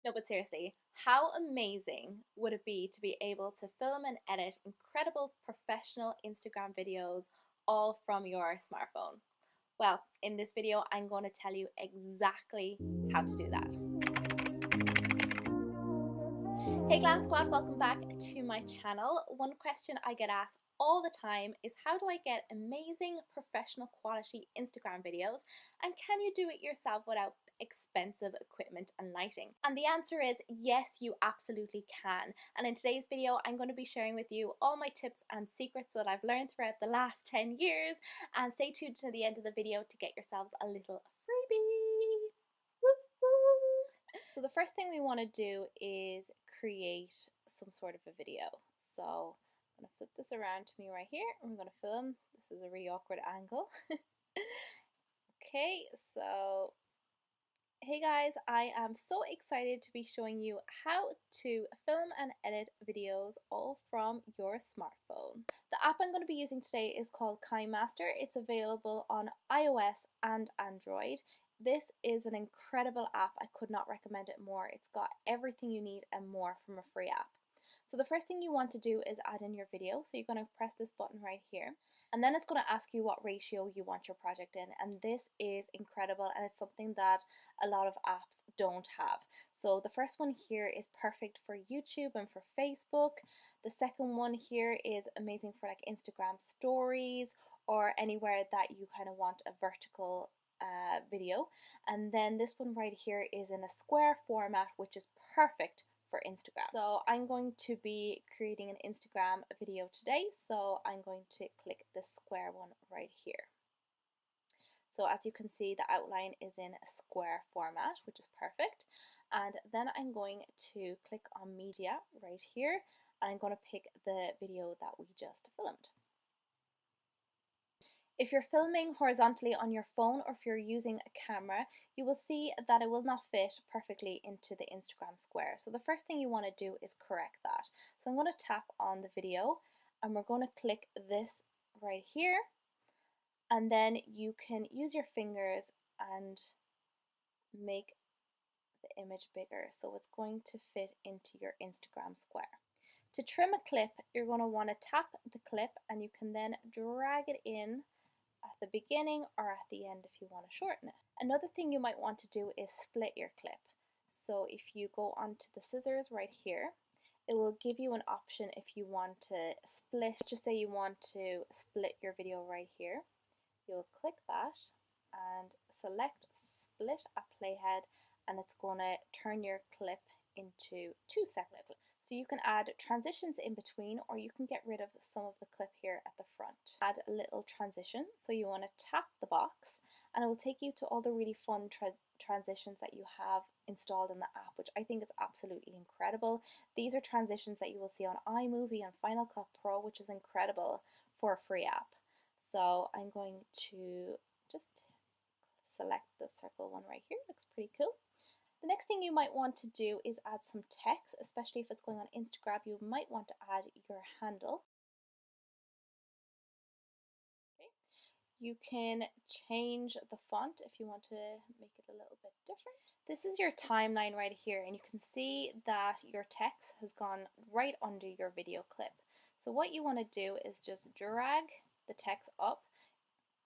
No, but seriously, how amazing would it be to be able to film and edit incredible professional Instagram videos all from your smartphone? Well, in this video, I'm going to tell you exactly how to do that. Hey Glam Squad, welcome back to my channel. One question I get asked all the time is how do I get amazing professional quality Instagram videos, and can you do it yourself without expensive equipment and lighting? And the answer is yes, you absolutely can. And in today's video I'm going to be sharing with you all my tips and secrets that I've learned throughout the last 10 years, and stay tuned to the end of the video to get yourselves a little freebie. Woo woo. So the first thing we want to do is create some sort of a video. So I'm going to flip this around to me right here and we're going to film. This is a really awkward angle. Okay, so hey guys, I am so excited to be showing you how to film and edit videos all from your smartphone. The app I'm going to be using today is called KineMaster. It's available on iOS and Android. This is an incredible app. I could not recommend it more. It's got everything you need and more from a free app. So the first thing you want to do is add in your video. So you're going to press this button right here, and then it's going to ask you what ratio you want your project in, and this is incredible and it's something that a lot of apps don't have. So the first one here is perfect for YouTube and for Facebook. The second one here is amazing for like Instagram stories or anywhere that you kind of want a vertical video. And then this one right here is in a square format, which is perfect for Instagram. So I'm going to be creating an Instagram video today, so I'm going to click the square one right here. So as you can see, the outline is in a square format, which is perfect. And then I'm going to click on media right here, and I'm going to pick the video that we just filmed. If you're filming horizontally on your phone or if you're using a camera, you will see that it will not fit perfectly into the Instagram square. So the first thing you want to do is correct that. So I'm going to tap on the video and we're going to click this right here, and then you can use your fingers and make the image bigger so it's going to fit into your Instagram square. To trim a clip, you're going to want to tap the clip and you can then drag it in at the beginning or at the end if you want to shorten it. Another thing you might want to do is split your clip. So if you go onto the scissors right here, it will give you an option if you want to split. Just say you want to split your video right here. You'll click that and select split at playhead, and it's going to turn your clip into two separate clips. So you can add transitions in between, or you can get rid of some of the clip here at the front. Add a little transition, so you want to tap the box and it will take you to all the really fun transitions that you have installed in the app, which I think is absolutely incredible. These are transitions that you will see on iMovie and Final Cut Pro, which is incredible for a free app. So I'm going to just select the circle one right here. Looks pretty cool. The next thing you might want to do is add some text, especially if it's going on Instagram. You might want to add your handle. Okay. You can change the font if you want to make it a little bit different. This is your timeline right here, and you can see that your text has gone right under your video clip. So what you want to do is just drag the text up.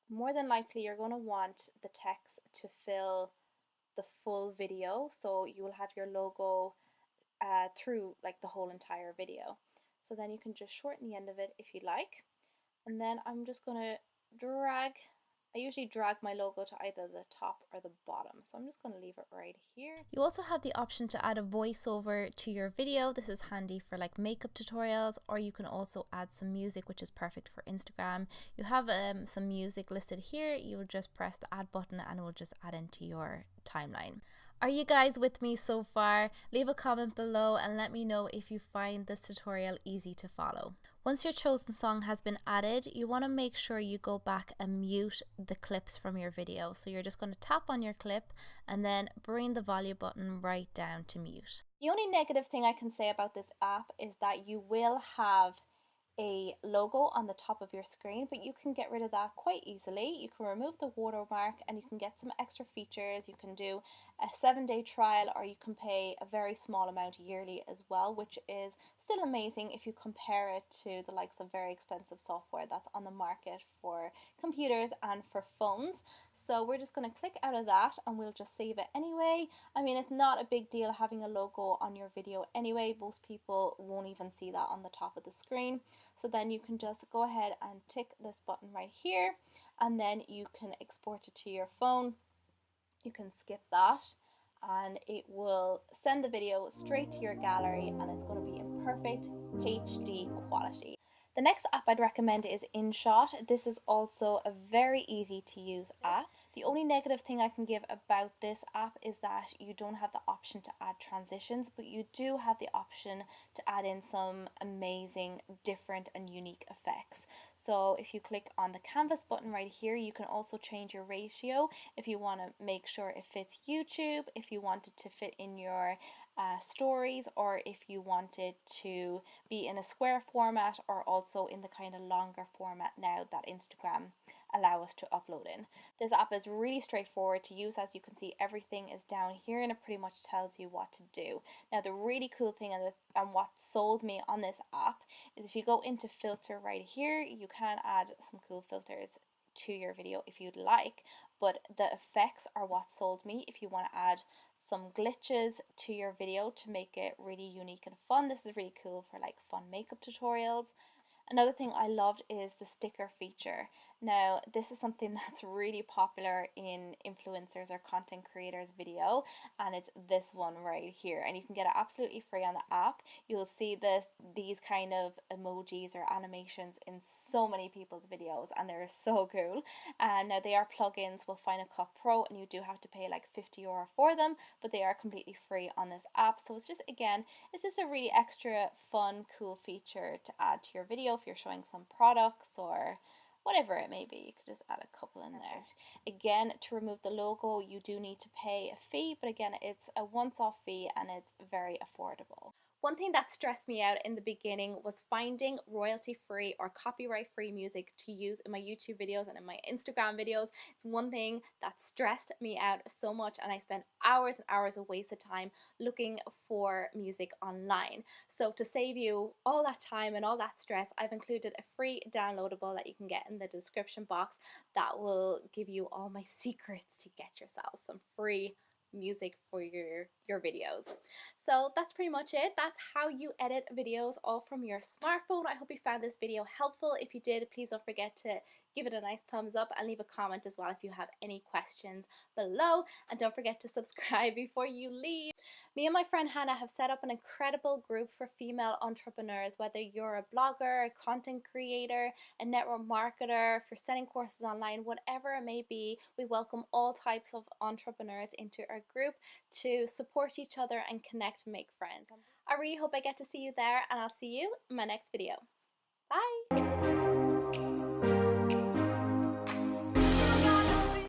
More than likely you're going to want the text to fill the full video, so you will have your logo through like the whole entire video. So then you can just shorten the end of it if you like, and then I'm just going to drag. I usually drag my logo to either the top or the bottom, so I'm just going to leave it right here. You also have the option to add a voiceover to your video. This is handy for like makeup tutorials, or you can also add some music, which is perfect for Instagram. You have some music listed here. You will just press the add button and it will just add into your timeline. Are you guys with me so far? Leave a comment below and let me know if you find this tutorial easy to follow. Once your chosen song has been added, you want to make sure you go back and mute the clips from your video. So you're just going to tap on your clip and then bring the volume button right down to mute. The only negative thing I can say about this app is that you will have a logo on the top of your screen, but you can get rid of that quite easily. You can remove the watermark and you can get some extra features. You can do a 7-day trial, or you can pay a very small amount yearly as well, which is still amazing if you compare it to the likes of very expensive software that's on the market for computers and for phones. So we're just going to click out of that and we'll just save it anyway. I mean, it's not a big deal having a logo on your video anyway. Most people won't even see that on the top of the screen. So then you can just go ahead and tick this button right here, and then you can export it to your phone. You can skip that and it will send the video straight to your gallery, and it's going to be in perfect HD quality. The next app I'd recommend is InShot. This is also a very easy to use app. The only negative thing I can give about this app is that you don't have the option to add transitions, but you do have the option to add in some amazing, different and unique effects. So if you click on the canvas button right here, you can also change your ratio if you want to make sure it fits YouTube, if you want it to fit in your stories, or if you want it to be in a square format, or also in the kind of longer format now that Instagram allow us to upload in. This app is really straightforward to use. As you can see, everything is down here and it pretty much tells you what to do. Now the really cool thing and what sold me on this app is if you go into filter right here, you can add some cool filters to your video if you'd like, but the effects are what sold me. If you want to add some glitches to your video to make it really unique and fun, this is really cool for like fun makeup tutorials. Another thing I loved is the sticker feature. Now, this is something that's really popular in influencers or content creators' video, and it's this one right here. And you can get it absolutely free on the app. You'll see these kind of emojis or animations in so many people's videos, and they're so cool. And now they are plugins with Final Cut Pro, and you do have to pay like €50 for them, but they are completely free on this app. So it's just, again, it's just a really extra fun, cool feature to add to your video if you're showing some products or whatever it may be. You could just add a couple in there. Again, to remove the logo, you do need to pay a fee, but again, it's a once-off fee and it's very affordable. One thing that stressed me out in the beginning was finding royalty-free or copyright-free music to use in my YouTube videos and in my Instagram videos. It's one thing that stressed me out so much, and I spent hours and hours of wasted time looking for music online. So to save you all that time and all that stress, I've included a free downloadable that you can get in the description box that will give you all my secrets to get yourself some free music for your videos. So that's pretty much it. That's how you edit videos all from your smartphone. I hope you found this video helpful. If you did, please don't forget to give it a nice thumbs up and leave a comment as well if you have any questions below, and don't forget to subscribe before you leave. Me and my friend Hannah have set up an incredible group for female entrepreneurs. Whether you're a blogger, a content creator, a network marketer, if you're selling courses online, whatever it may be, we welcome all types of entrepreneurs into our group to support each other and connect and make friends. I really hope I get to see you there, and I'll see you in my next video. Bye!